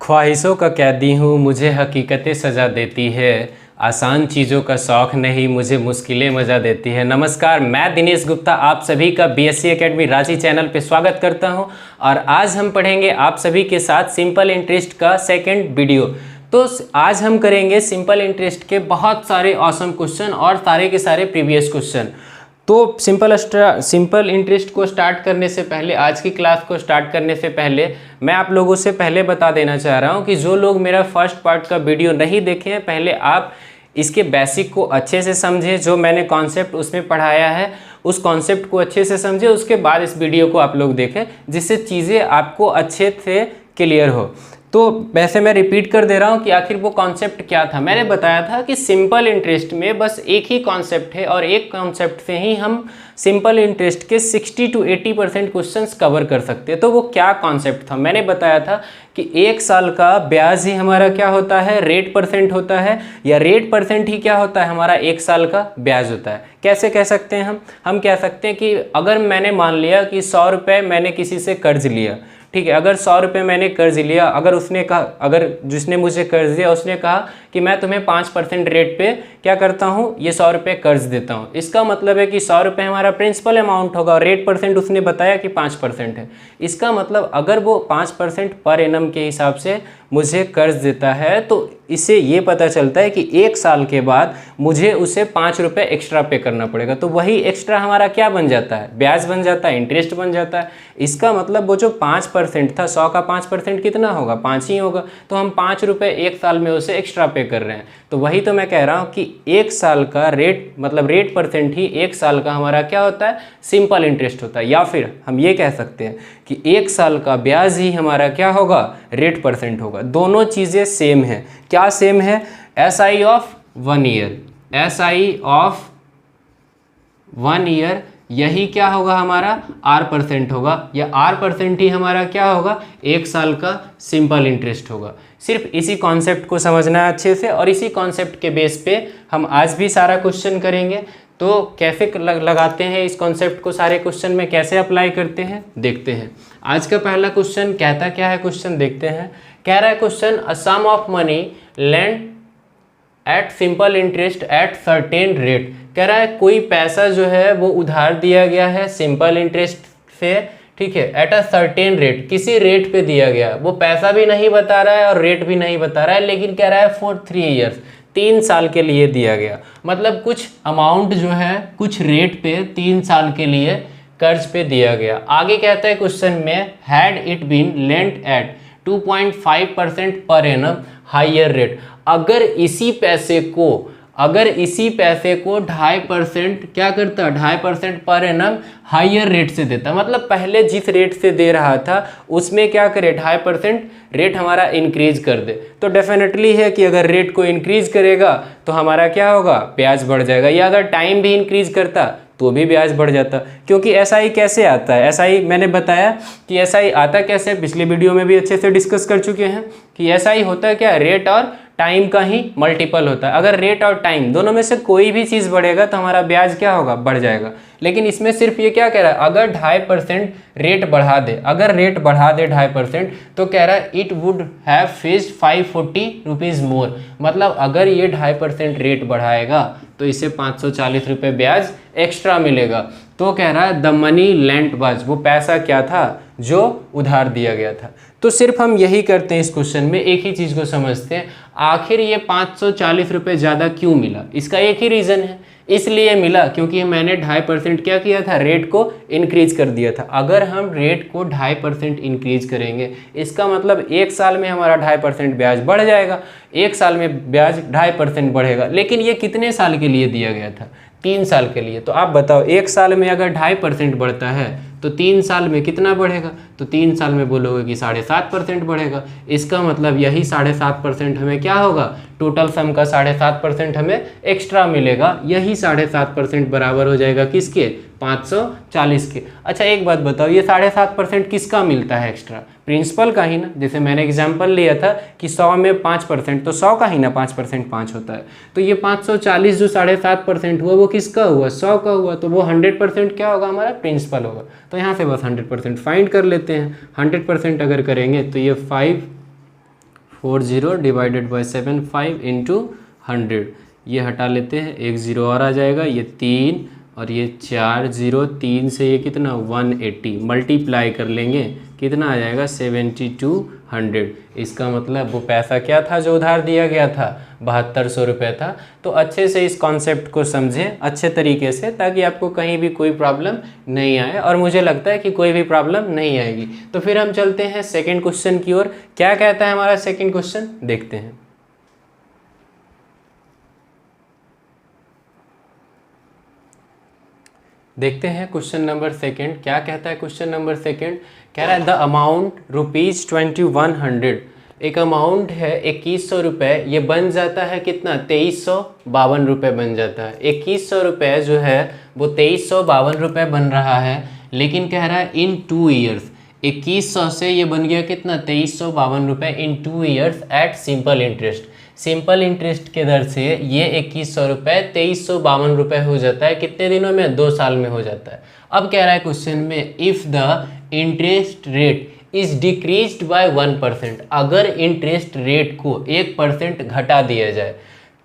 ख्वाहिशों का कैदी हूँ, मुझे हकीकतें सजा देती है। आसान चीज़ों का शौक़ नहीं, मुझे मुश्किलें मजा देती है। नमस्कार, मैं दिनेश गुप्ता आप सभी का बीएससी एकेडमी रांची चैनल पे स्वागत करता हूं। और आज हम पढ़ेंगे आप सभी के साथ सिंपल इंटरेस्ट का सेकंड वीडियो। तो आज हम करेंगे सिंपल इंटरेस्ट के बहुत सारे ऑसम क्वेश्चन और सारे के सारे प्रीवियस क्वेश्चन। तो सिंपल इंटरेस्ट को स्टार्ट करने से पहले, आज की क्लास को स्टार्ट करने से पहले मैं आप लोगों से पहले बता देना चाह रहा हूं कि जो लोग मेरा फर्स्ट पार्ट का वीडियो नहीं देखे हैं, पहले आप इसके बेसिक को अच्छे से समझें। जो मैंने कॉन्सेप्ट उसमें पढ़ाया है उस कॉन्सेप्ट को अच्छे से समझें, उसके बाद इस वीडियो को आप लोग देखें, जिससे चीज़ें आपको अच्छे से क्लियर हो। तो वैसे मैं रिपीट कर दे रहा हूँ कि आखिर वो कॉन्सेप्ट क्या था। मैंने बताया था कि सिंपल इंटरेस्ट में बस एक ही कॉन्सेप्ट है और एक कॉन्सेप्ट से ही हम सिंपल इंटरेस्ट के 60 to 80% क्वेश्चंस कवर कर सकते हैं। तो वो क्या कॉन्सेप्ट था? मैंने बताया था कि एक साल का ब्याज ही हमारा क्या होता है, रेट परसेंट होता है, या रेट परसेंट ही क्या होता है, हमारा एक साल का ब्याज होता है। कैसे कह सकते हैं हम कह सकते हैं कि अगर मैंने मान लिया कि 100 रुपये मैंने किसी से कर्ज लिया, ठीक है, अगर 100 रुपये मैंने कर्ज लिया, अगर जिसने मुझे कर्ज दिया उसने कहा कि मैं तुम्हें 5% रेट पे क्या करता हूँ, ये 100 रुपये कर्ज देता हूँ। इसका मतलब है कि 100 रुपये हमारा प्रिंसिपल अमाउंट होगा और रेट परसेंट उसने बताया कि 5% है। इसका मतलब अगर वो 5% पर एनम के हिसाब से मुझे कर्ज देता है तो इससे ये पता चलता है कि एक साल के बाद मुझे उसे 5 रुपये एक्स्ट्रा पे करना पड़ेगा। तो वही एक्स्ट्रा हमारा क्या बन जाता है, ब्याज बन जाता है, इंटरेस्ट बन जाता है। इसका मतलब वो जो 5% था, 100 का 5% कितना होगा, 5 ही होगा। तो हम 5 रुपये एक साल में उसे एक्स्ट्रा पे कर रहे हैं। तो वही तो मैं कह रहा हूँ कि एक साल का रेट मतलब रेट परसेंट ही एक साल का हमारा क्या होता है, सिंपल इंटरेस्ट होता है। या फिर हम ये कह सकते हैं कि एक साल का ब्याज ही हमारा क्या होगा, रेट परसेंट होगा। दोनों चीज़ें सेम हैं। क्या सेम है? SI of 1 year, SI of 1 year, यही क्या होगा हमारा R% होगा, या R% ही हमारा क्या होगा, एक साल का सिंपल इंटरेस्ट होगा। सिर्फ इसी कॉन्सेप्ट को समझना है अच्छे से, और इसी कॉन्सेप्ट के बेस पे हम आज भी सारा क्वेश्चन करेंगे। तो कैसे लगाते हैं इस कॉन्सेप्ट को, सारे क्वेश्चन में कैसे अप्लाई करते हैं, देखते हैं। आज का पहला क्वेश्चन कहता क्या है, क्वेश्चन देखते हैं। कह रहा है question, a sum of money lend at simple interest at certain rate. कह रहा है कोई पैसा जो है वो उधार दिया गया है सिंपल इंटरेस्ट से, ठीक है, एट अ सर्टेन रेट, किसी रेट पे दिया गया। वो पैसा भी नहीं बता रहा है और रेट भी नहीं बता रहा है, लेकिन कह रहा है फॉर 3 ईयर्स, 3 साल के लिए दिया गया। मतलब कुछ अमाउंट जो है कुछ रेट पे 3 साल के लिए कर्ज पे दिया गया। आगे कहता है क्वेश्चन में, had it been lent at 2.5% per annum higher rate. अगर इसी पैसे को 2.5% क्या करता, 2.5% पर एनम हायर रेट से देता, मतलब पहले जिस रेट से दे रहा था उसमें क्या करे, 2.5% रेट हमारा इंक्रीज कर दे। तो डेफिनेटली है कि अगर रेट को इंक्रीज करेगा तो हमारा क्या होगा, ब्याज बढ़ जाएगा। या अगर टाइम भी इंक्रीज करता तो भी ब्याज बढ़ जाता। क्योंकि SI कैसे आता है, SI मैंने बताया कि SI आता कैसे, पिछले वीडियो में भी अच्छे से डिस्कस कर चुके हैं कि SI होता है क्या, रेट और टाइम का ही मल्टीपल होता है। अगर रेट और टाइम दोनों में से कोई भी चीज़ बढ़ेगा तो हमारा ब्याज क्या होगा, बढ़ जाएगा। लेकिन इसमें सिर्फ ये क्या कह रहा है, अगर 2.5% रेट बढ़ा दे, अगर रेट बढ़ा दे 2.5%, तो कह रहा है it would have faced 540 rupees मोर। मतलब अगर ये 2.5% रेट बढ़ाएगा तो इसे 540 रुपये ब्याज एक्स्ट्रा मिलेगा। तो कह रहा है द मनी लेंट वाज, वो पैसा क्या था जो उधार दिया गया था। तो सिर्फ हम यही करते हैं इस क्वेश्चन में, एक ही चीज़ को समझते हैं, आखिर ये 540 रुपये ज़्यादा क्यों मिला। इसका एक ही रीज़न है, इसलिए मिला क्योंकि मैंने 2.5% क्या किया था, रेट को इंक्रीज कर दिया था। अगर हम रेट को 2.5% इंक्रीज करेंगे, इसका मतलब एक साल में हमारा 2.5% ब्याज बढ़ जाएगा। एक साल में ब्याज 2.5% बढ़ेगा। लेकिन ये कितने साल के लिए दिया गया था, 3 साल के लिए। तो आप बताओ, एक साल में अगर 2.5% बढ़ता है तो 3 साल में कितना बढ़ेगा, तो 3 साल में बोलोगे कि 7.5% बढ़ेगा। इसका मतलब यही 7.5% हमें क्या होगा, टोटल सम का 7.5% हमें एक्स्ट्रा मिलेगा। यही 7.5% बराबर हो जाएगा किसके, 540 के। अच्छा एक बात बताओ, ये 7.5% किसका मिलता है एक्स्ट्रा, प्रिंसिपल का ही ना। जैसे मैंने एग्जांपल लिया था कि 100 में 5%, तो 100 का ही ना 5% 5 होता है। तो ये 540 जो 7.5% हुआ वो किसका हुआ, 100 का हुआ। तो वो 100% क्या होगा, हमारा प्रिंसिपल होगा। तो यहाँ से बस 100% फाइंड कर लेते हैं। 100% अगर करेंगे तो ये 5 40 डिवाइडेड बाई 75 इंटू 100, ये हटा लेते हैं, एक ज़ीरो और आ जाएगा, ये 3 और ये 4 ज़ीरो, 3 से ये कितना 180, मल्टीप्लाई कर लेंगे कितना आ जाएगा 7200। इसका मतलब वो पैसा क्या था जो उधार दिया गया था, 7200 रुपये था। तो अच्छे से इस कॉन्सेप्ट को समझें अच्छे तरीके से, ताकि आपको कहीं भी कोई प्रॉब्लम नहीं आए, और मुझे लगता है कि कोई भी प्रॉब्लम नहीं आएगी। तो फिर हम चलते हैं सेकेंड क्वेश्चन की ओर। क्या कहता है हमारा सेकेंड क्वेश्चन, देखते हैं। देखते हैं क्वेश्चन नंबर सेकंड क्या कहता है। क्वेश्चन नंबर सेकंड कह रहा है द अमाउंट ₹2100, एक अमाउंट है 2100 रुपये, ये बन जाता है कितना 2352 रुपये बन जाता है। 2100 रुपये जो है वो 2352 रुपये बन रहा है, लेकिन कह रहा है इन 2 ईयर्स, 2100 से ये बन गया कितना 2352 रुपये in 2 years at simple interest. Simple interest के दर से ये 2100 रुपये 2352 रुपये हो जाता है, कितने दिनों में 2 साल में हो जाता है। अब कह रहा है क्वेश्चन में if the interest rate is decreased bye 1%, अगर इंटरेस्ट रेट को 1% घटा दिया जाए,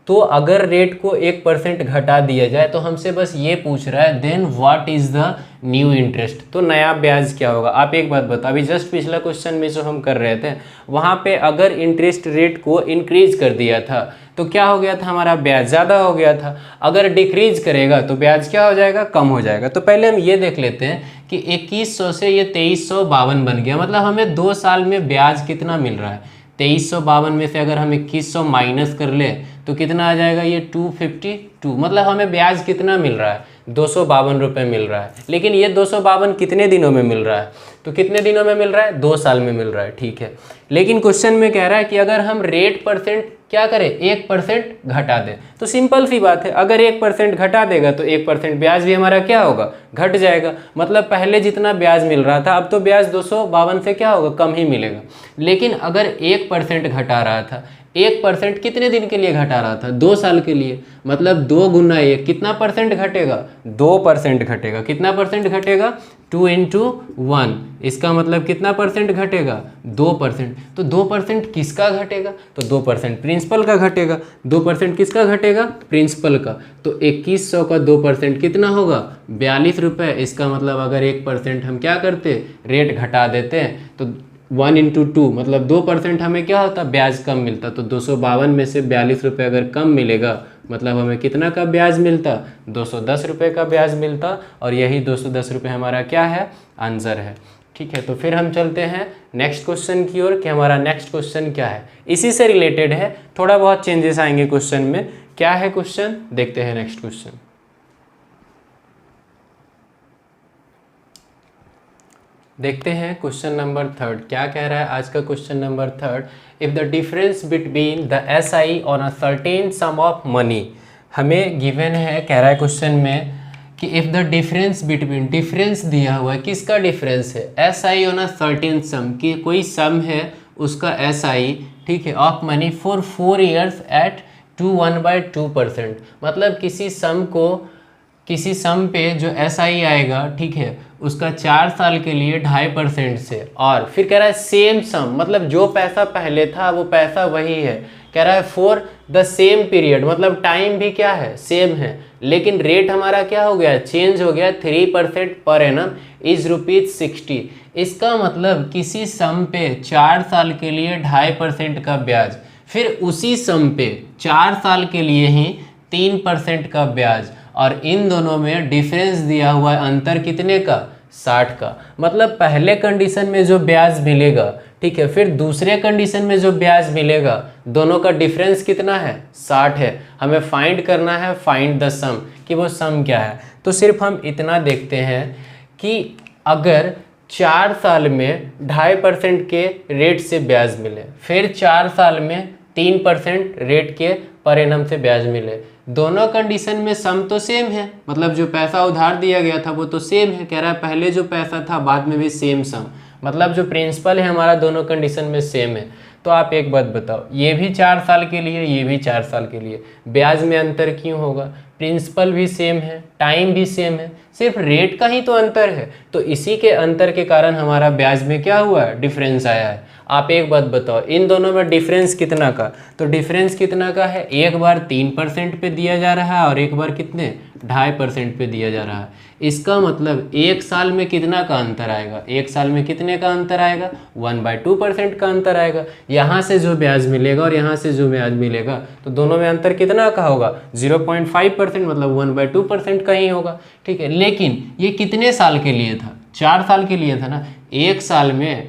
तो अगर रेट को 1% घटा दिया जाए तो हमसे बस ये पूछ रहा है then what is the new interest, तो नया ब्याज क्या होगा। आप एक बात बताओ, अभी जस्ट पिछला क्वेश्चन में जो हम कर रहे थे वहाँ पे अगर इंटरेस्ट रेट को इंक्रीज कर दिया था तो क्या हो गया था, हमारा ब्याज ज़्यादा हो गया था। अगर डिक्रीज करेगा तो ब्याज क्या हो जाएगा, कम हो जाएगा। तो पहले हम ये देख लेते हैं कि 2100 से ये 2352 बन गया, मतलब हमें 2 साल में ब्याज कितना मिल रहा है। 2352 में से अगर हम 2100 माइनस कर ले तो कितना आ जाएगा, ये 252, मतलब हमें ब्याज कितना मिल रहा है 252 रुपये मिल रहा है। लेकिन ये 252 कितने दिनों में मिल रहा है, तो कितने दिनों में मिल रहा है, 2 साल में मिल रहा है, ठीक है। लेकिन क्वेश्चन में कह रहा है कि अगर हम रेट परसेंट क्या करें 1% घटा दें, तो सिंपल सी बात है, अगर 1% घटा देगा तो 1% ब्याज भी हमारा क्या होगा, घट जाएगा। मतलब पहले जितना ब्याज मिल रहा था अब तो ब्याज 252 से क्या होगा, कम ही मिलेगा। लेकिन अगर 1% घटा रहा था, 1% कितने दिन के लिए घटा रहा था, 2 साल के लिए, मतलब 2 गुना 1 कितना परसेंट घटेगा, 2% घटेगा। कितना परसेंट घटेगा, 2 × 1, इसका मतलब कितना परसेंट घटेगा, 2%। तो 2% किसका घटेगा, तो 2% प्रिंसिपल का घटेगा। 2% किसका घटेगा, प्रिंसिपल का। तो 2100 का 2% कितना होगा, 42 रुपये। इसका मतलब अगर 1% हम क्या करते, रेट घटा देते हैं तो 1 × 2 मतलब 2% हमें क्या होता, ब्याज कम मिलता। तो 252 में से 42 रुपये अगर कम मिलेगा मतलब हमें कितना का ब्याज मिलता, 210 रुपये का ब्याज मिलता। और यही 210 रुपये हमारा क्या है, आंसर है, ठीक है। तो फिर हम चलते हैं नेक्स्ट क्वेश्चन की ओर कि हमारा नेक्स्ट क्वेश्चन क्या है, इसी से रिलेटेड है, थोड़ा बहुत चेंजेस आएंगे क्वेश्चन में। क्या है क्वेश्चन, देखते हैं नेक्स्ट क्वेश्चन। देखते हैं क्वेश्चन नंबर 3 क्या कह रहा है आज का question number 3। If the difference between the SI on a certain sum of money, हमें गिवन है, कह रहा है क्वेश्चन में कि if the difference between, difference दिया हुआ है, किसका डिफरेंस है, SI on a certain sum, कि कोई सम है उसका SI, ठीक है, of money for 4 years at 1/2%, मतलब किसी सम पे जो SI आएगा, ठीक है, उसका 4 साल के लिए 2.5% से। और फिर कह रहा है सेम सम, मतलब जो पैसा पहले था वो पैसा वही है। कह रहा है फॉर द सेम पीरियड, मतलब टाइम भी क्या है, सेम है, लेकिन रेट हमारा क्या हो गया, चेंज हो गया, 3% पर एनम इज ₹60। इसका मतलब किसी सम पे 4 साल के लिए 2.5% का ब्याज, फिर उसी सम पे 4 साल के लिए ही 3% का ब्याज, और इन दोनों में डिफरेंस दिया हुआ है अंतर कितने का, 60 का। मतलब पहले कंडीशन में जो ब्याज मिलेगा, ठीक है, फिर दूसरे कंडीशन में जो ब्याज मिलेगा, दोनों का डिफरेंस कितना है, 60 है। हमें फाइंड करना है, फाइंड द सम, कि वो सम क्या है। तो सिर्फ हम इतना देखते हैं कि अगर 4 साल में 2.5% के रेट से ब्याज मिले, फिर 4 साल में 3% रेट के पर एनम से ब्याज मिले, दोनों कंडीशन में सम तो सेम है, मतलब जो पैसा उधार दिया गया था वो तो सेम है। कह रहा है पहले जो पैसा था बाद में भी सेम सम, मतलब जो प्रिंसिपल है हमारा दोनों कंडीशन में सेम है। तो आप एक बात बताओ, ये भी 4 साल के लिए, ये भी 4 साल के लिए, ब्याज में अंतर क्यों होगा, प्रिंसिपल भी सेम है, टाइम भी सेम है, सिर्फ रेट का ही तो अंतर है। तो इसी के अंतर के कारण हमारा ब्याज में क्या हुआ है, डिफरेंस आया है। आप एक बात बताओ, इन दोनों में डिफरेंस कितना का, तो डिफरेंस कितना का है, एक बार 3% पे दिया जा रहा है और एक बार कितने 2.5% पे दिया जा रहा है। इसका मतलब एक साल में कितना का अंतर आएगा, एक साल में कितने का अंतर आएगा, 1/2% का अंतर आएगा। यहाँ से जो ब्याज मिलेगा और यहाँ से जो ब्याज मिलेगा तो दोनों में अंतर कितना का होगा, 0.5%, मतलब 1/2% का ही होगा। ठीक है, लेकिन ये कितने साल के लिए था, 4 साल के लिए था ना। एक साल में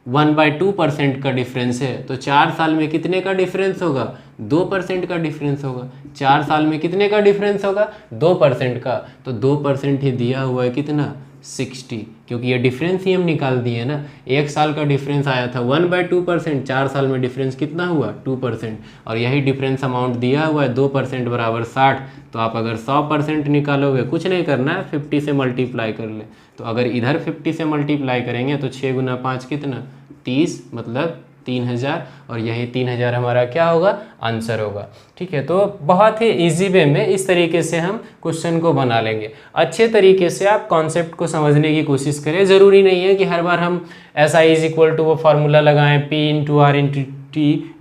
1/2% का डिफरेंस है, तो 4 साल में कितने का डिफरेंस होगा, 2% का डिफरेंस होगा। 4 साल में कितने का डिफरेंस होगा, 2% का। तो 2% ही दिया हुआ है कितना, 60, क्योंकि ये डिफरेंस ही हम निकाल दिए ना। एक साल का डिफरेंस आया था 1/2%, 4 साल में डिफरेंस कितना हुआ, 2%, और यही डिफरेंस अमाउंट दिया हुआ है 2% बराबर 60। तो आप अगर 100% निकालोगे, कुछ नहीं करना है, 50 से मल्टीप्लाई कर ले। तो अगर इधर 50 से मल्टीप्लाई करेंगे तो 6 गुना 5 कितना, 30, मतलब 3000, और यही 3000 हमारा क्या होगा, आंसर होगा। ठीक है, तो बहुत ही इजी वे में इस तरीके से हम क्वेश्चन को बना लेंगे। अच्छे तरीके से आप कॉन्सेप्ट को समझने की कोशिश करें। ज़रूरी नहीं है कि हर बार हम SI इज इक्वल टू वो फार्मूला लगाएं P/R/T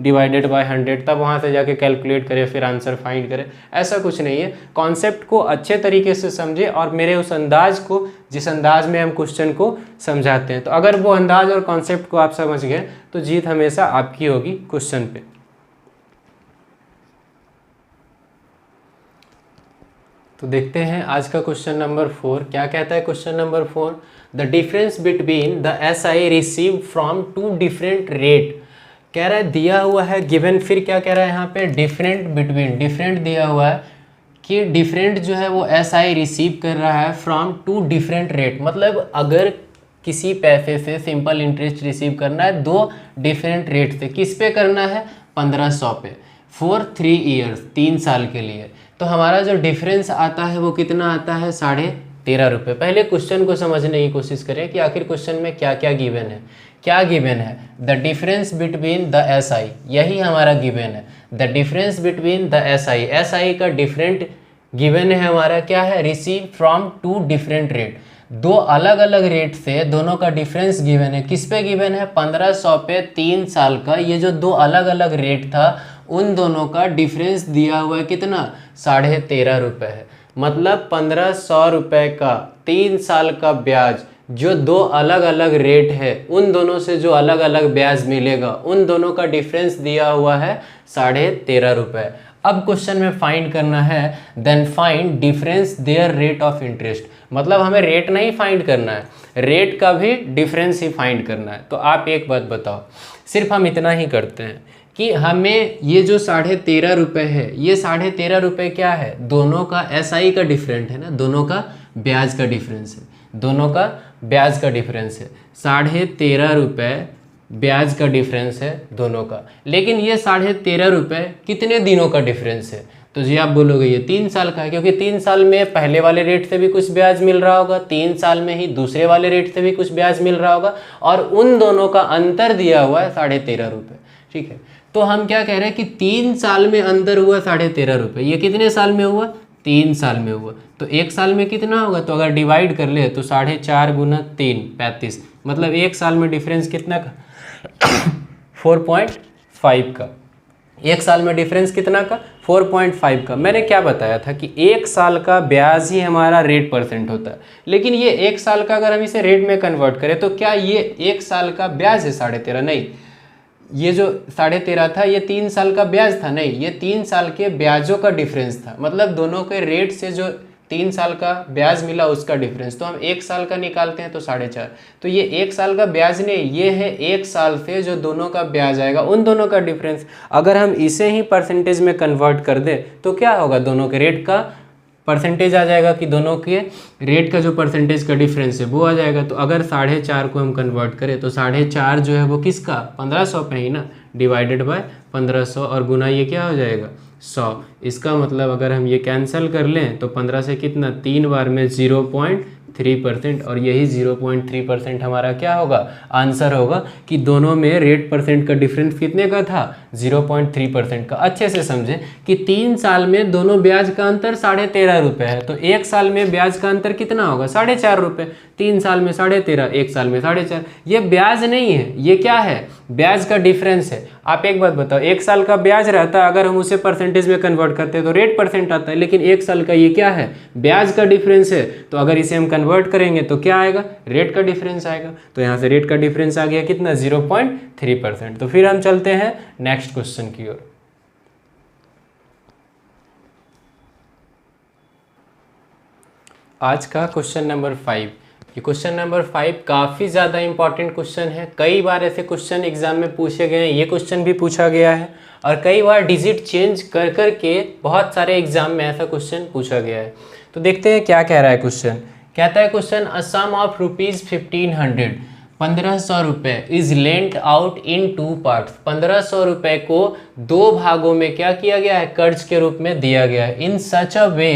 डिवाइडेड बाय 100, तब वहाँ से जाके कैलकुलेट करें फिर आंसर फाइंड करें, ऐसा कुछ नहीं है। कॉन्सेप्ट को अच्छे तरीके से समझे और मेरे उस अंदाज को, जिस अंदाज में हम क्वेश्चन को समझाते हैं, तो अगर वो अंदाज और कॉन्सेप्ट को आप समझ गए तो जीत हमेशा आपकी होगी क्वेश्चन पे। तो देखते हैं आज का क्वेश्चन नंबर 4 क्या कहता है। Question number 4, the difference between the SI receive from 2 different rate. कह रहा है दिया हुआ है गिवन, फिर क्या कह रहा है यहाँ पे, डिफरेंट बिटवीन, डिफरेंट दिया हुआ है कि डिफरेंट जो है वो SI रिसीव कर रहा है फ्रॉम 2 डिफरेंट रेट। मतलब अगर किसी पैसे से सिंपल इंटरेस्ट रिसीव करना है 2 डिफरेंट रेट से, किस पे करना है, 1500 पे, फॉर 3 ईयर्स, 3 साल के लिए, तो हमारा जो डिफरेंस आता है वो कितना आता है, 13.5 रुपये। पहले क्वेश्चन को समझने की कोशिश करें कि आखिर क्वेश्चन में क्या क्या गिवन है। क्या गिवन है, the difference between the SI, यही हमारा गिवन है, the difference between the SI का डिफरेंट गिवन है हमारा, क्या है, रिसीव फ्रॉम 2 डिफरेंट रेट, 2 अलग अलग रेट से दोनों का डिफरेंस गिवन है। किस पे गिवन है, 1500 पे 3 साल का। ये जो 2 अलग अलग रेट था उन दोनों का डिफरेंस दिया हुआ है कितना, 13.5 रुपये है। मतलब 1500 रुपये का 3 साल का ब्याज, जो 2 अलग अलग रेट है उन दोनों से जो अलग अलग ब्याज मिलेगा उन दोनों का डिफरेंस दिया हुआ है 13.5 रुपये। अब क्वेश्चन में फाइंड करना है, then find difference their rate of interest. मतलब हमें रेट नहीं फाइंड करना है, रेट का भी डिफरेंस ही फाइंड करना है। तो आप एक बात बताओ, सिर्फ हम इतना ही करते हैं कि हमें ये जो 13.5 रुपये है, ये 13.5 रुपये क्या है, दोनों का SI का डिफरेंट है ना, दोनों का ब्याज का डिफरेंस है, दोनों का ब्याज का डिफरेंस है। 13.5 रुपये ब्याज का डिफरेंस है दोनों का। लेकिन ये 13.5 रुपये कितने दिनों का डिफरेंस है, तो जी आप बोलोगे ये 3 साल का है, क्योंकि 3 साल में पहले वाले रेट से भी कुछ ब्याज मिल रहा होगा, 3 साल में ही दूसरे वाले रेट से भी कुछ ब्याज मिल रहा होगा, और उन दोनों का अंतर दिया हुआ है 13.5 रुपये। ठीक है, तो हम क्या कह रहे हैं कि 3 साल में अंतर हुआ 13.5 रुपये। ये कितने साल में हुआ, 3 साल में हुआ, तो 1 साल में कितना होगा, तो अगर डिवाइड कर ले तो 4.5 गुना 3, 35, मतलब 1 साल में डिफरेंस कितना का 4.5 का। 1 साल में डिफरेंस कितना का, 4.5 का। मैंने क्या बताया था कि 1 साल का ब्याज ही हमारा रेट % होता है, लेकिन ये 1 साल का अगर हम इसे रेट में कन्वर्ट करें तो क्या ये 1 साल का ब्याज है 13.5, नहीं, ये जो 13.5 था ये 3 साल का ब्याज था, नहीं, ये 3 साल के ब्याजों का डिफरेंस था। मतलब दोनों के रेट से जो 3 साल का ब्याज मिला उसका डिफरेंस, तो हम 1 साल का निकालते हैं तो 4.5, तो ये 1 साल का ब्याज नहीं, ये है 1 साल से जो दोनों का ब्याज आएगा उन दोनों का डिफरेंस। अगर हम इसे ही परसेंटेज में कन्वर्ट कर दें तो क्या होगा, दोनों के रेट का परसेंटेज आ जाएगा, कि दोनों के रेट का जो परसेंटेज का डिफरेंस है वो आ जाएगा। तो अगर 4.5 को हम कन्वर्ट करें तो 4.5 जो है वो किसका, 1500 पे ही ना, डिवाइडेड बाय 1500 और गुना ये क्या हो जाएगा, 100। इसका मतलब अगर हम ये कैंसिल कर लें तो 15 से कितना, 3 बार में 0.3% और यही 0.3% हमारा क्या होगा, आंसर होगा कि दोनों में रेट परसेंट का डिफरेंस कितने का था, 0.3% का। अच्छे से समझें कि 3 साल में दोनों ब्याज का अंतर 13.5 रुपये है, तो 1 साल में ब्याज का अंतर कितना होगा, 4.5 रुपये। 3 साल में 13.5, 1 साल में 4.5। ये ब्याज नहीं है, ये क्या है, ब्याज का डिफरेंस है। आप एक बात बताओ, 1 साल का ब्याज रहता है, अगर हम उसे परसेंटेज में कन्वर्ट करते हैं तो रेट परसेंट आता है, लेकिन 1 साल का ये क्या है, ब्याज का डिफरेंस है। तो अगर इसे हम कन्वर्ट करेंगे तो क्या आएगा, रेट का डिफरेंस आएगा। तो यहाँ से रेट का डिफरेंस आ गया कितना, 0.3%। तो फिर हम चलते हैं नेक्स्ट क्वेश्चन की ओर। आज का क्वेश्चन नंबर 5। ये क्वेश्चन नंबर 5 काफ़ी ज़्यादा इंपॉर्टेंट क्वेश्चन है। कई बार ऐसे क्वेश्चन एग्जाम में पूछे गए हैं, ये क्वेश्चन भी पूछा गया है, और कई बार डिजिट चेंज कर कर के बहुत सारे एग्जाम में ऐसा क्वेश्चन पूछा गया है। तो देखते हैं क्या कह रहा है क्वेश्चन। कहता है क्वेश्चन, अ सम ऑफ ₹1500 1500 रुपये is lent out in 2 parts. 1500 रुपये को 2 भागों में क्या किया गया है, कर्ज के रूप में दिया गया है। In such a way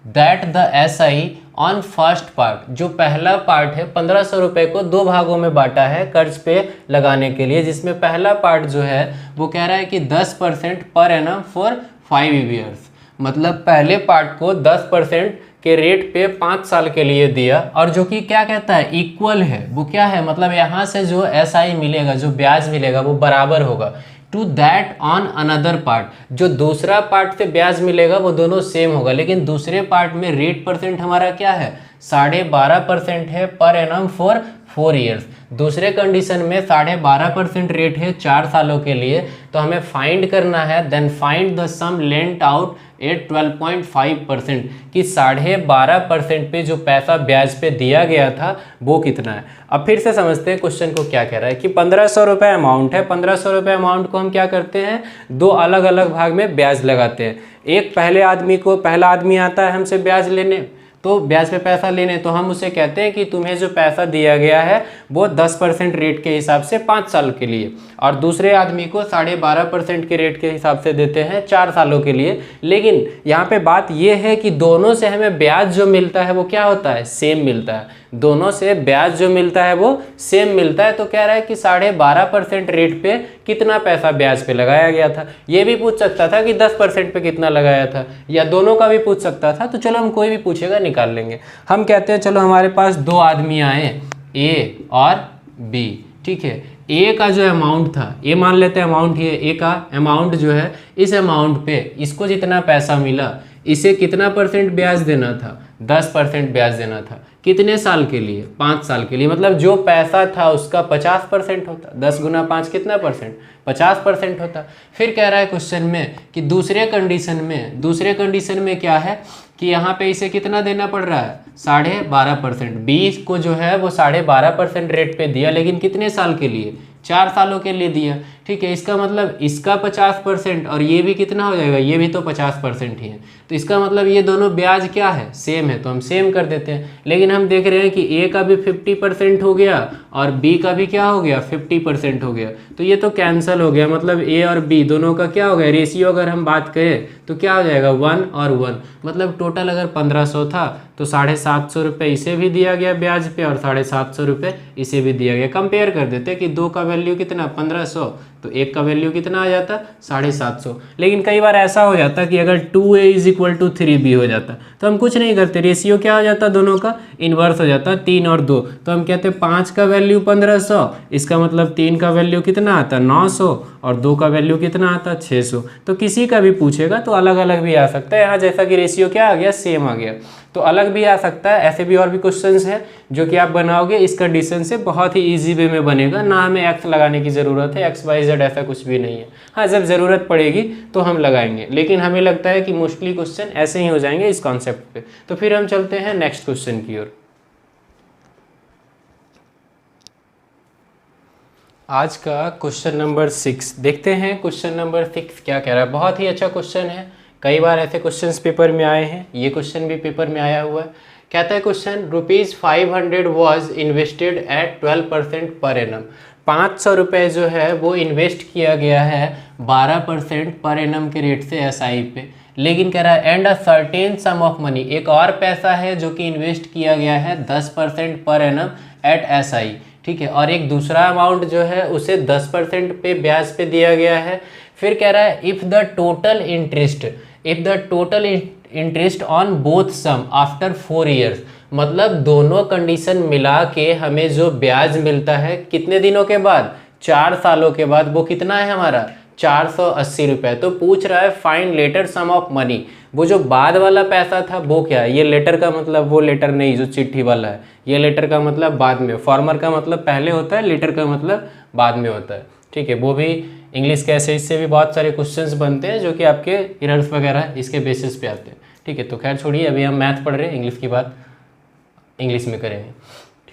that the SI on first part, जो पहला पार्ट है 1500 रुपये को 2 भागों में बांटा है कर्ज पे लगाने के लिए, जिसमें पहला पार्ट जो है वो कह रहा है कि 10% पर एनम फॉर 5 ईयर्स। मतलब पहले पार्ट को 10% के रेट पे 5 साल के लिए दिया, और जो कि क्या कहता है, इक्वल है। वो क्या है, मतलब यहाँ से जो SI मिलेगा, जो ब्याज मिलेगा वो बराबर होगा to that on another part. जो दूसरा पार्ट से ब्याज मिलेगा वो दोनों सेम होगा, लेकिन दूसरे पार्ट में रेट परसेंट हमारा क्या है, 12.5% है पर एनम फॉर 4 ईयर्स। दूसरे कंडीशन में 12.5% रेट है 4 सालों के लिए। तो हमें फाइंड करना है, then find the sum lent out at 12.5%, कि 12.5% पे जो पैसा ब्याज पे दिया गया था वो कितना है। अब फिर से समझते हैं क्वेश्चन को क्या कह रहा है, कि 1500 रुपये अमाउंट है। 1500 रुपये अमाउंट को हम क्या करते हैं, 2 अलग अलग भाग में ब्याज लगाते हैं। एक पहला आदमी आता है हमसे ब्याज लेने, तो ब्याज पे पैसा लेने, तो हम उसे कहते हैं कि तुम्हें जो पैसा दिया गया है वो 10% रेट के हिसाब से 5 साल के लिए, और दूसरे आदमी को 12.5% के रेट के हिसाब से देते हैं 4 सालों के लिए। लेकिन यहाँ पे बात ये है कि दोनों से हमें ब्याज जो मिलता है वो क्या होता है, सेम मिलता है। दोनों से ब्याज जो मिलता है वो सेम मिलता है। तो कह रहा है कि 12.5% रेट पे कितना पैसा ब्याज पे लगाया गया था। ये भी पूछ सकता था कि 10% पे कितना लगाया था, या दोनों का भी पूछ सकता था। तो चलो हम कोई भी पूछेगा निकाल लेंगे। हम कहते हैं चलो हमारे पास 2 आदमी आए, ए और बी, ठीक है। ए का जो अमाउंट था, ए मान लेते हैं अमाउंट ही है, ए का अमाउंट जो है, इस अमाउंट पे इसको जितना पैसा मिला, इसे कितना परसेंट ब्याज देना था, 10% ब्याज देना था। कितने साल के लिए, 5 साल के लिए। मतलब जो पैसा था उसका 50% होता, 10 गुना 5 कितना परसेंट, 50% होता। फिर कह रहा है क्वेश्चन में कि दूसरे कंडीशन में क्या है कि यहाँ पे इसे कितना देना पड़ रहा है, 12.5%। 20 को जो है वो 12.5% रेट पे दिया, लेकिन कितने साल के लिए, 4 सालों के लिए दिया, ठीक है। इसका मतलब इसका 50% और ये भी कितना हो जाएगा, ये भी तो 50% ही है। तो इसका मतलब ये दोनों ब्याज क्या है, सेम है, तो हम सेम कर देते हैं। लेकिन हम देख रहे हैं कि ए का भी 50% हो गया और बी का भी क्या हो गया, 50% हो गया। तो ये तो कैंसिल हो गया, मतलब ए और बी दोनों का क्या हो गया, रेशियो अगर हम बात करें तो क्या हो जाएगा, 1 और 1। मतलब टोटल अगर 1500 था तो 750 रुपये इसे भी दिया गया ब्याज पे, और 750 रुपये इसे भी दिया गया। कंपेयर कर देते कि 2 का वैल्यू कितना, 1500, तो 1 का वैल्यू कितना आ जाता, 750। लेकिन कई बार ऐसा हो जाता कि अगर 2a = 3b हो जाता, तो हम कुछ नहीं करते, रेशियो क्या हो जाता, दोनों का इन्वर्स हो जाता, 3 और 2। तो हम कहते हैं 5 का वैल्यू 1500, इसका मतलब 3 का वैल्यू कितना आता, 900, और 2 का वैल्यू कितना आता, 600। तो किसी का भी पूछेगा तो अलग अलग भी आ सकता है। यहाँ जैसा कि रेशियो क्या आ गया, सेम आ गया, तो अलग भी आ सकता है। ऐसे भी और भी क्वेश्चंस हैं जो कि आप बनाओगे इस कंडीशन से, बहुत ही इजी वे में बनेगा। ना हमें एक्स लगाने की ज़रूरत है, XYZ ऐसा कुछ भी नहीं है। हाँ, जब ज़रूरत पड़ेगी तो हम लगाएंगे, लेकिन हमें लगता है कि मोस्टली क्वेश्चन ऐसे ही हो जाएंगे इस कॉन्सेप्ट पे। तो फिर हम चलते हैं नेक्स्ट क्वेश्चन की ओर। आज का क्वेश्चन नंबर 6 देखते हैं। क्वेश्चन नंबर 6 क्या कह रहा है, बहुत ही अच्छा क्वेश्चन है। कई बार ऐसे क्वेश्चंस पेपर में आए हैं, ये क्वेश्चन भी पेपर में आया हुआ है। कहता है question, ₹500 was invested at 12% per annum. 500 रुपये जो है वो इन्वेस्ट किया गया है 12% पर एनम के रेट से SI पे। लेकिन कह रहा है and a certain sum of money, एक और पैसा है जो कि इन्वेस्ट किया गया है 10% पर एनम एट SI, ठीक है, और एक दूसरा अमाउंट जो है उसे 10% पे ब्याज पे दिया गया है। फिर कह रहा है if the total interest on both sum after 4 years, मतलब दोनों कंडीशन मिला के हमें जो ब्याज मिलता है कितने दिनों के बाद, 4 सालों के बाद, वो कितना है हमारा 480 रुपये। तो पूछ रहा है find latter sum of money, वो जो बाद वाला पैसा था वो क्या है, ये लेटर का मतलब वो लेटर नहीं जो चिट्ठी वाला है, ये लेटर का मतलब बाद में, फॉर्मर का मतलब पहले होता है, लेटर का मतलब बाद में होता है, ठीक है। वो भी इंग्लिश के ऐसे इससे भी बहुत सारे क्वेश्चंस बनते हैं जो कि आपके एरर्स वगैरह इसके बेसिस पे आते हैं, ठीक है। तो खैर छोड़िए, अभी हम मैथ पढ़ रहे हैं, इंग्लिश की बात इंग्लिश में करेंगे,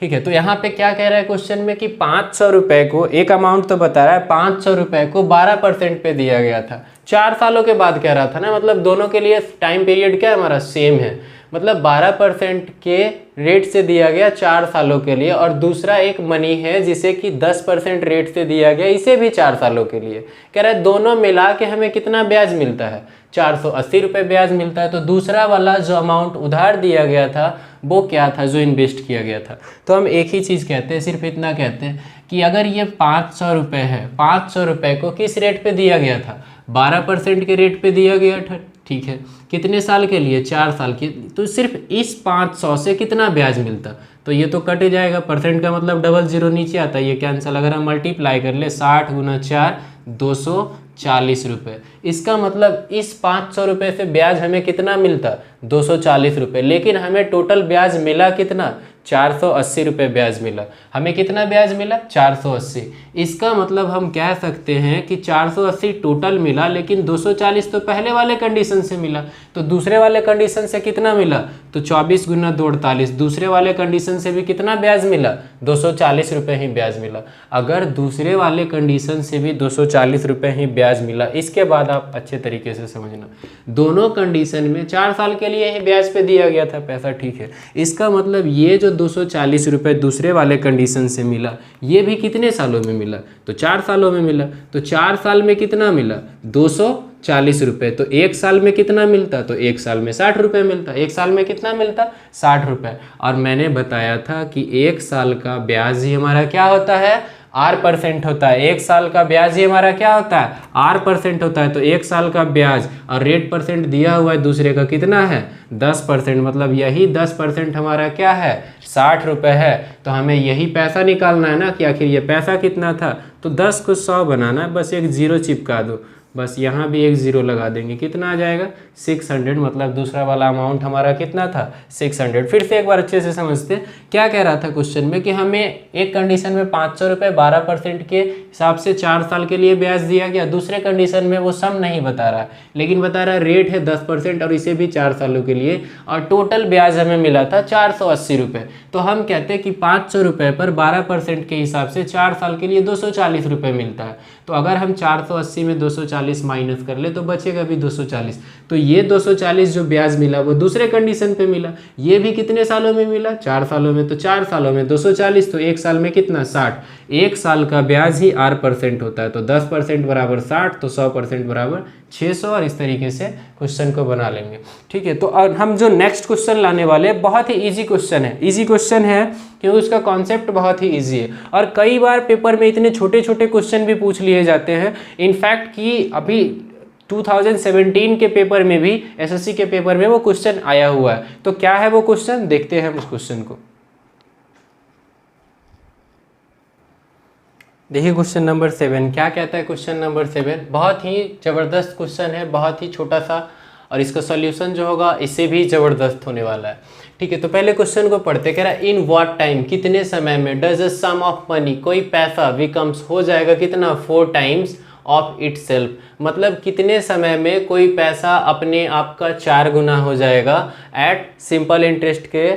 ठीक है। तो यहाँ पे क्या कह रहा है क्वेश्चन में कि 500 रुपये को, एक अमाउंट तो बता रहा है 500 रुपये को 12% पे दिया गया था, 4 सालों के बाद कह रहा था ना, मतलब दोनों के लिए टाइम पीरियड क्या हमारा सेम है, मतलब 12% के रेट से दिया गया 4 सालों के लिए, और दूसरा एक मनी है जिसे कि 10% रेट से दिया गया, इसे भी 4 सालों के लिए। कह रहा है दोनों मिला के हमें कितना ब्याज मिलता है, 480 रुपये ब्याज मिलता है। तो दूसरा वाला जो अमाउंट उधार दिया गया था वो क्या था, जो इन्वेस्ट किया गया था। तो हम एक ही चीज़ कहते हैं, सिर्फ इतना कहते हैं कि अगर ये 500 रुपये है, 500 रुपये को किस रेट पे दिया गया था, 12% के रेट पे दिया गया था, ठीक है, कितने साल के लिए, 4 साल की। तो सिर्फ इस 500 से कितना ब्याज मिलता, तो ये तो कट जाएगा, परसेंट का मतलब डबल जीरो नीचे आता है, ये कैंसिल। अगर हम मल्टीप्लाई कर ले 60 गुना 4 240 रुपये, इसका मतलब इस 500 रुपये से ब्याज हमें कितना मिलता, 240 रुपये, लेकिन हमें टोटल ब्याज मिला कितना, 480 रुपये ब्याज मिला। हमें कितना ब्याज मिला, 480। इसका मतलब हम कह सकते हैं कि 480 टोटल मिला, लेकिन 240 तो पहले वाले कंडीशन से मिला, तो दूसरे वाले कंडीशन से कितना मिला, तो 24 गुना 248, दूसरे वाले कंडीशन से भी कितना ब्याज मिला, 240 रुपये ही ब्याज मिला। अगर दूसरे वाले कंडीशन से भी 240 रुपये ही ब्याज मिला, इसके बाद आप अच्छे तरीके से समझना, दोनों कंडीशन में 4 साल के लिए ही ब्याज पे दिया गया था पैसा, ठीक है। इसका मतलब ये जो 240 रुपये दूसरे वाले कंडीशन से मिला, ये भी कितने सालों में मिला, तो 4 सालों में मिला। तो 4 साल में कितना मिला, 240 रुपये। तो 1 साल में कितना मिलता, तो 1 साल में 60 रुपये मिलता, 1 साल में कितना मिलता, 60 रुपये। और मैंने बताया था कि 1 साल का ब्याज ही हमारा क्या होता है, R% होता है। 1 साल का ब्याज ही हमारा क्या होता है, R% होता है। तो 1 साल का ब्याज और रेट परसेंट दिया हुआ है दूसरे का कितना है, 10%, मतलब यही 10% हमारा क्या है, 60 रुपये है। तो हमें यही पैसा निकालना है ना कि आखिर ये पैसा कितना था, तो 10 को 100 बनाना है, बस एक जीरो चिपका दो, बस यहाँ भी एक जीरो लगा देंगे, कितना आ जाएगा 600, मतलब दूसरा वाला अमाउंट हमारा कितना था 600। फिर से एक बार अच्छे से समझते हैं क्या कह रहा था क्वेश्चन में, कि हमें एक कंडीशन में 500 रुपये 12% के हिसाब से 4 साल के लिए ब्याज दिया गया, दूसरे कंडीशन में वो सम नहीं बता रहा, लेकिन बता रहा है रेट है 10% और इसे भी 4 सालों के लिए, और टोटल ब्याज हमें मिला था 480 रुपये। तो हम कहते हैं कि 500 रुपये पर 12% के हिसाब से 4 साल के लिए 240 रुपये मिलता है। तो अगर हम 480 में 240 माइनस कर ले तो बचेगा भी 240। तो ये 240 जो ब्याज मिला वो दूसरे कंडीशन पे मिला, ये भी कितने सालों में मिला, 4 सालों में। तो 4 सालों में 240, तो 1 साल में कितना 60। 1 साल का ब्याज ही R% होता है, तो 10% बराबर 60, तो 100% बराबर 600, और इस तरीके से क्वेश्चन को बना लेंगे, ठीक है। तो अब हम जो नेक्स्ट क्वेश्चन लाने वाले हैं बहुत ही इजी क्वेश्चन है, इजी क्वेश्चन है क्योंकि उसका कॉन्सेप्ट बहुत ही इजी है, और कई बार पेपर में इतने छोटे छोटे क्वेश्चन भी पूछ लिए जाते हैं। इनफैक्ट कि अभी 2017 के पेपर में भी, SSC के पेपर में वो क्वेश्चन आया हुआ है। तो क्या है वो क्वेश्चन, देखते हैं हम उस क्वेश्चन को। देखिए क्वेश्चन नंबर 7 क्या कहता है। क्वेश्चन नंबर 7 बहुत ही ज़बरदस्त क्वेश्चन है, बहुत ही छोटा सा, और इसका सॉल्यूशन जो होगा इससे भी ज़बरदस्त होने वाला है, ठीक है। तो पहले क्वेश्चन को पढ़ते, कह रहा है इन व्हाट टाइम, कितने समय में, does a sum of money, कोई पैसा बिकम्स हो जाएगा कितना, 4 टाइम्स ऑफ इटसेल्फ, मतलब कितने समय में कोई पैसा अपने आप का 4 गुना हो जाएगा एट सिंपल इंटरेस्ट के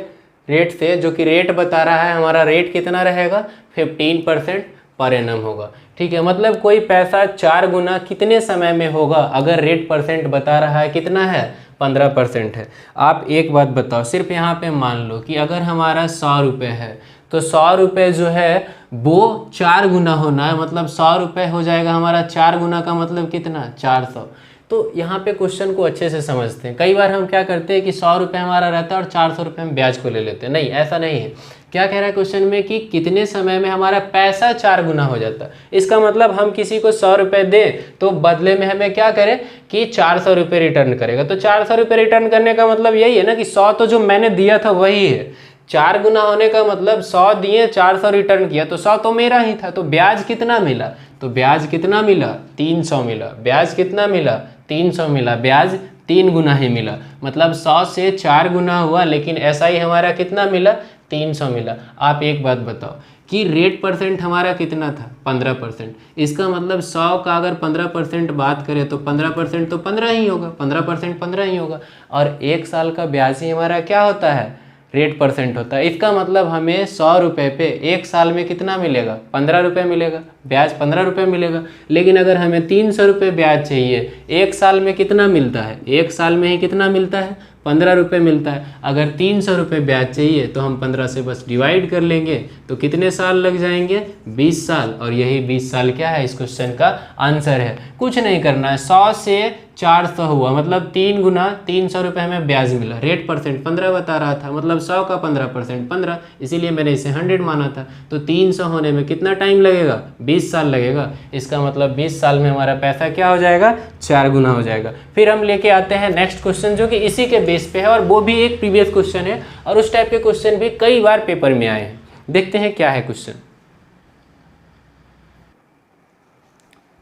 रेट से, जो कि रेट बता रहा है हमारा, रेट कितना रहेगा 15% पर एनम होगा, ठीक है। मतलब कोई पैसा 4 गुना कितने समय में होगा, अगर रेट परसेंट बता रहा है कितना है 15% है। आप एक बात बताओ, सिर्फ यहाँ पे मान लो कि अगर हमारा 100 रुपये है तो 100 रुपये जो है वो 4 गुना होना है, मतलब 100 रुपये हो जाएगा हमारा 4 गुना का मतलब कितना 400। तो यहाँ पे क्वेश्चन को अच्छे से समझते हैं। कई बार हम क्या करते हैं कि 100 रुपये हमारा रहता है और 400 रुपये हम ब्याज को ले लेते हैं। नहीं, ऐसा नहीं है। क्या कह रहा है क्वेश्चन में कि कितने समय में हमारा पैसा 4 गुना हो जाता है। इसका मतलब हम किसी को 100 रुपये दें तो बदले में हमें क्या करें कि 400 रुपये रिटर्न करेगा। तो 400 रुपये रिटर्न करने का मतलब यही है ना कि 100 तो जो मैंने दिया था वही है, 4 गुना होने का मतलब 100 दिए 400 रिटर्न किया, तो 100 तो मेरा ही था। तो ब्याज कितना मिला? तो ब्याज कितना मिला? 300 मिला। ब्याज कितना मिला? 300 मिला। ब्याज 3 गुना ही मिला, मतलब 100 से 4 गुना हुआ, लेकिन ऐसा ही हमारा कितना मिला? 300 मिला। आप एक बात बताओ कि रेट परसेंट हमारा कितना था? 15%। इसका मतलब 100 का अगर 15% बात करें तो 15% तो 15 ही होगा, 15% 15 ही होगा। और 1 साल का ब्याज ही हमारा क्या होता है? रेट परसेंट होता है। इसका मतलब हमें 100 रुपये पे 1 साल में कितना मिलेगा? 15 रुपये मिलेगा, ब्याज 15 रुपये मिलेगा। लेकिन अगर हमें 300 रुपये ब्याज चाहिए, 1 साल में कितना मिलता है? 1 साल में ही कितना मिलता है? 15 रुपये मिलता है। अगर 300 रुपये ब्याज चाहिए तो हम 15 से बस डिवाइड कर लेंगे, तो कितने साल लग जाएंगे? 20 साल। और यही 20 साल क्या है? इस क्वेश्चन का आंसर है। कुछ नहीं करना है, 100 से 400 हुआ, मतलब 3 गुना 300 रुपये हमें ब्याज मिला। रेट परसेंट 15 बता रहा था, मतलब 100 का 15% 15, इसीलिए मैंने इसे 100 माना था। तो 300 होने में कितना टाइम लगेगा? 20 साल लगेगा। इसका मतलब 20 साल में हमारा पैसा क्या हो जाएगा? 4 गुना हो जाएगा। फिर हम लेके आते हैं नेक्स्ट क्वेश्चन, जो कि इसी के बेस पे है, और वो भी एक प्रीवियस क्वेश्चन है, और उस टाइप के क्वेश्चन भी कई बार पेपर में आए हैं। देखते हैं क्या है क्वेश्चन,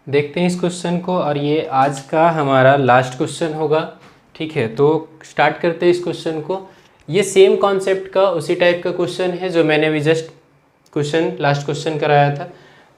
देखते हैं इस क्वेश्चन को, और ये आज का हमारा लास्ट क्वेश्चन होगा। ठीक है, तो स्टार्ट करते हैं इस क्वेश्चन को। ये सेम कॉन्सेप्ट का उसी टाइप का क्वेश्चन है जो मैंने भी जस्ट लास्ट क्वेश्चन कराया था।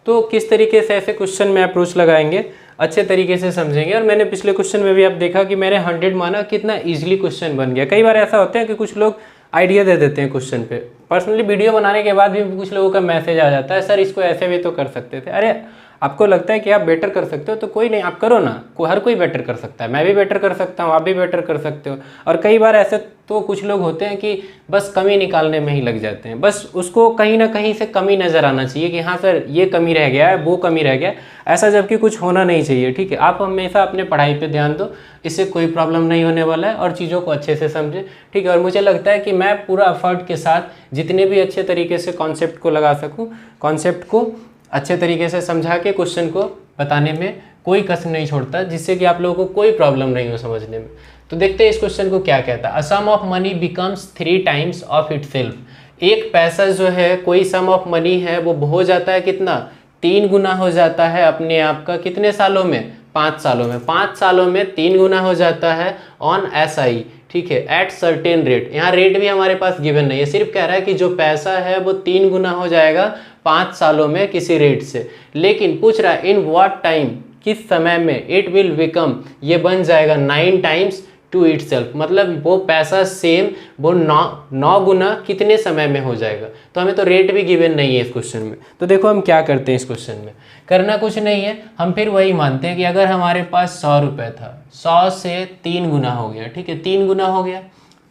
तो किस तरीके से ऐसे क्वेश्चन में अप्रोच लगाएंगे, अच्छे तरीके से समझेंगे। और मैंने पिछले क्वेश्चन में भी आप देखा कि मैंने 100 माना, कितना ईजिली क्वेश्चन बन गया। कई बार ऐसा होता है कि कुछ लोग आइडिया दे देते हैं क्वेश्चन पे, पर्सनली वीडियो बनाने के बाद भी कुछ लोगों का मैसेज आ जाता है, सर इसको ऐसे भी तो कर सकते थे। अरे आपको लगता है कि आप बेटर कर सकते हो तो कोई नहीं, आप करो ना। हर कोई बेटर कर सकता है, मैं भी बेटर कर सकता हूँ, आप भी बेटर कर सकते हो। और कई बार ऐसे तो कुछ लोग होते हैं कि बस कमी निकालने में ही लग जाते हैं, बस उसको कहीं ना कहीं से कमी नज़र आना चाहिए कि हाँ सर ये कमी रह गया है, वो कमी रह गया है, ऐसा जबकि कुछ होना नहीं चाहिए। ठीक है, आप हमेशा अपने पढ़ाई पर ध्यान दो, इससे कोई प्रॉब्लम नहीं होने वाला है, और चीज़ों को अच्छे से समझें। ठीक है, और मुझे लगता है कि मैं पूरा एफर्ट के साथ जितने भी अच्छे तरीके से कॉन्सेप्ट को लगा सकूँ, कॉन्सेप्ट को अच्छे तरीके से समझा के क्वेश्चन को बताने में कोई कसर नहीं छोड़ता, जिससे कि आप लोगों को कोई प्रॉब्लम नहीं हो समझने में। तो देखते हैं इस क्वेश्चन को क्या कहता है। A sum of money becomes 3 times of itself. एक पैसा जो है, कोई सम ऑफ मनी है, वो हो जाता है कितना? 3 गुना हो जाता है अपने आप का। कितने सालों में? 5 सालों में। 5 सालों में 3 गुना हो जाता है ऑन SI। ठीक है, एट सर्टेन रेट। यहाँ रेट भी हमारे पास गिवन नहीं है, सिर्फ कह रहा है कि जो पैसा है वो 3 गुना हो जाएगा 5 सालों में किसी रेट से। लेकिन पूछ रहा है इन व्हाट टाइम, किस समय में, इट विल बिकम, ये बन जाएगा 9 टाइम्स टू इटसेल्फ। मतलब वो पैसा सेम वो 9 गुना कितने समय में हो जाएगा। तो हमें तो रेट भी गिवन नहीं है इस क्वेश्चन में। तो देखो हम क्या करते हैं इस क्वेश्चन में, करना कुछ नहीं है, हम फिर वही मानते हैं कि अगर हमारे पास 100 रुपये था, 100 से 3 गुना हो गया। ठीक है, 3 गुना हो गया।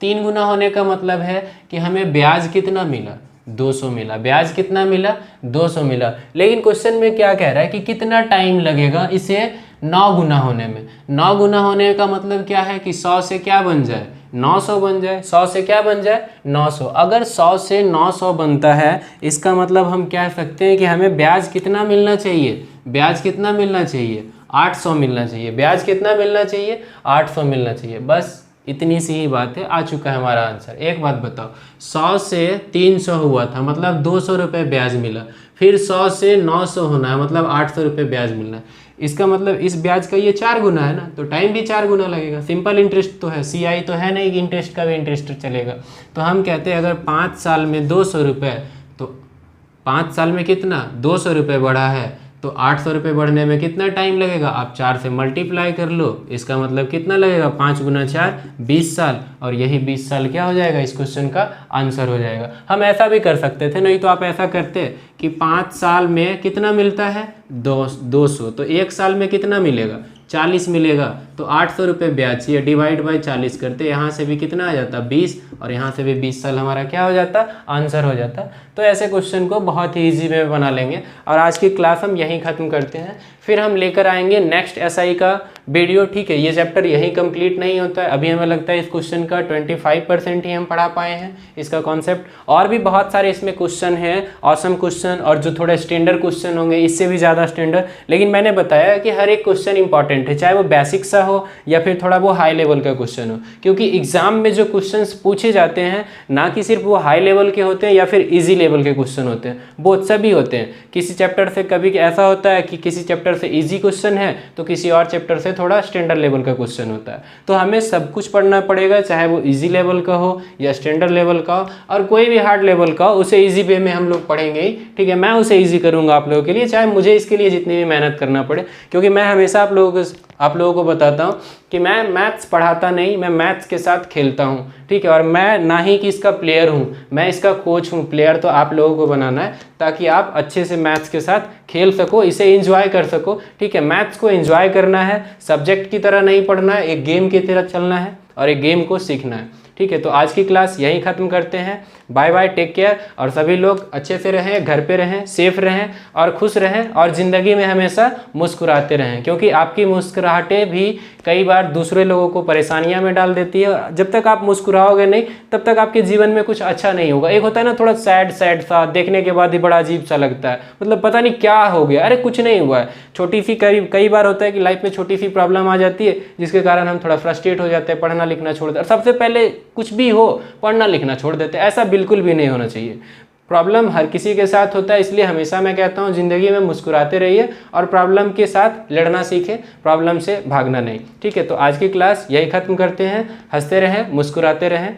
3 गुना होने का मतलब है कि हमें ब्याज कितना मिला? 200 मिला। ब्याज कितना मिला? 200 मिला। लेकिन क्वेश्चन में क्या कह रहा है कि कितना टाइम लगेगा इसे 9 गुना होने में। 9 गुना होने का मतलब क्या है कि 100 से क्या बन जाए? 900 बन जाए। 100 से क्या बन जाए? 900। अगर 100 से 900 बनता है, इसका मतलब हम कह सकते हैं कि हमें ब्याज कितना मिलना चाहिए? ब्याज कितना मिलना चाहिए? 800 मिलना चाहिए। ब्याज कितना मिलना चाहिए? 800 मिलना चाहिए। बस इतनी सी ही बात है, आ चुका है हमारा आंसर। एक बात बताओ, 100 से 300 हुआ था, मतलब 200 रुपये ब्याज मिला। फिर 100 से 900 होना है, मतलब 800 रुपये ब्याज मिलना है। इसका मतलब इस ब्याज का ये 4 गुना है ना, तो टाइम भी 4 गुना लगेगा। सिंपल इंटरेस्ट तो है, CI तो है नहीं कि इंटरेस्ट का भी इंटरेस्ट चलेगा। तो हम कहते हैं अगर 5 साल में 200 रुपये, तो 5 साल में कितना? 200 रुपये बढ़ा है, तो 800 रुपये बढ़ने में कितना टाइम लगेगा? आप 4 से मल्टीप्लाई कर लो। इसका मतलब कितना लगेगा? 5 गुना 4 20 साल। और यही 20 साल क्या हो जाएगा? इस क्वेश्चन का आंसर हो जाएगा। हम ऐसा भी कर सकते थे, नहीं तो आप ऐसा करते कि 5 साल में कितना मिलता है? 200। तो 1 साल में कितना मिलेगा? 40 मिलेगा। तो 800 रुपये ब्याज चाहिए, डिवाइड बाई 40 करते, यहाँ से भी कितना आ जाता 20 और यहाँ से भी 20 साल हमारा क्या हो जाता आंसर हो जाता। तो ऐसे क्वेश्चन को बहुत ही ईजी में बना लेंगे और आज की क्लास हम यहीं ख़त्म करते हैं। फिर हम लेकर आएंगे नेक्स्ट एसआई का वीडियो, ठीक है। ये चैप्टर यहीं कंप्लीट नहीं होता है, अभी हमें लगता है इस क्वेश्चन का 25% ही हम पढ़ा पाए हैं इसका कॉन्सेप्ट, और भी बहुत सारे इसमें क्वेश्चन हैं, ऑसम क्वेश्चन और जो थोड़े स्टैंडर्ड क्वेश्चन होंगे, इससे भी ज़्यादा स्टैंडर्ड। लेकिन मैंने बताया कि हर एक क्वेश्चन इंपॉर्टेंट है, चाहे वो बेसिक सा हो या फिर थोड़ा वो हाई लेवल का क्वेश्चन हो, क्योंकि एग्जाम में जो क्वेश्चन पूछे जाते हैं ना कि सिर्फ वो हाई लेवल के होते हैं या फिर ईजी लेवल के क्वेश्चन होते हैं, वो सभी होते हैं। किसी चैप्टर से कभी ऐसा होता है कि किसी चैप्टर से ईजी क्वेश्चन है तो किसी और चैप्टर से थोड़ा स्टैंडर्ड लेवल का क्वेश्चन होता है। तो हमें सब कुछ पढ़ना पड़ेगा, चाहे वो इजी लेवल का हो या स्टैंडर्ड लेवल का हो, और कोई भी हार्ड लेवल का हो उसे इजी वे में हम लोग पढ़ेंगे ही, ठीक है। मैं उसे इजी करूंगा आप लोगों के लिए, चाहे मुझे इसके लिए जितनी भी मेहनत करना पड़े, क्योंकि मैं हमेशा आप लोगों को बताता हूँ कि मैं मैथ्स पढ़ाता नहीं, मैं मैथ्स के साथ खेलता हूँ, ठीक है। और मैं ना ही कि इसका प्लेयर हूँ, मैं इसका कोच हूँ। प्लेयर तो आप लोगों को बनाना है ताकि आप अच्छे से मैथ्स के साथ खेल सको, इसे एंजॉय कर सको, ठीक है। मैथ्स को एंजॉय करना है, सब्जेक्ट की तरह नहीं पढ़ना है, एक गेम की तरह चलना है और एक गेम को सीखना है, ठीक है। तो आज की क्लास यहीं ख़त्म करते हैं। बाय बाय, टेक केयर, और सभी लोग अच्छे से रहें, घर पे रहें, सेफ रहें और खुश रहें, और ज़िंदगी में हमेशा मुस्कुराते रहें, क्योंकि आपकी मुस्कुराहटें भी कई बार दूसरे लोगों को परेशानियां में डाल देती है। जब तक आप मुस्कुराओगे नहीं तब तक आपके जीवन में कुछ अच्छा नहीं होगा। एक होता है ना थोड़ा सैड सा, देखने के बाद ही बड़ा अजीब सा लगता है, मतलब पता नहीं क्या हो गया, अरे कुछ नहीं हुआ है। छोटी सी कई बार होता है कि लाइफ में छोटी सी प्रॉब्लम आ जाती है जिसके कारण हम थोड़ा फ्रस्ट्रेट हो जाते हैं, पढ़ना लिखना छोड़ देते हैं, और सबसे पहले कुछ भी हो पढ़ना लिखना छोड़ देते हैं। ऐसा बिल्कुल भी नहीं होना चाहिए। प्रॉब्लम हर किसी के साथ होता है, इसलिए हमेशा मैं कहता हूँ ज़िंदगी में मुस्कुराते रहिए और प्रॉब्लम के साथ लड़ना सीखें, प्रॉब्लम से भागना नहीं, ठीक है। तो आज की क्लास यही ख़त्म करते हैं। हंसते रहें, मुस्कुराते रहें।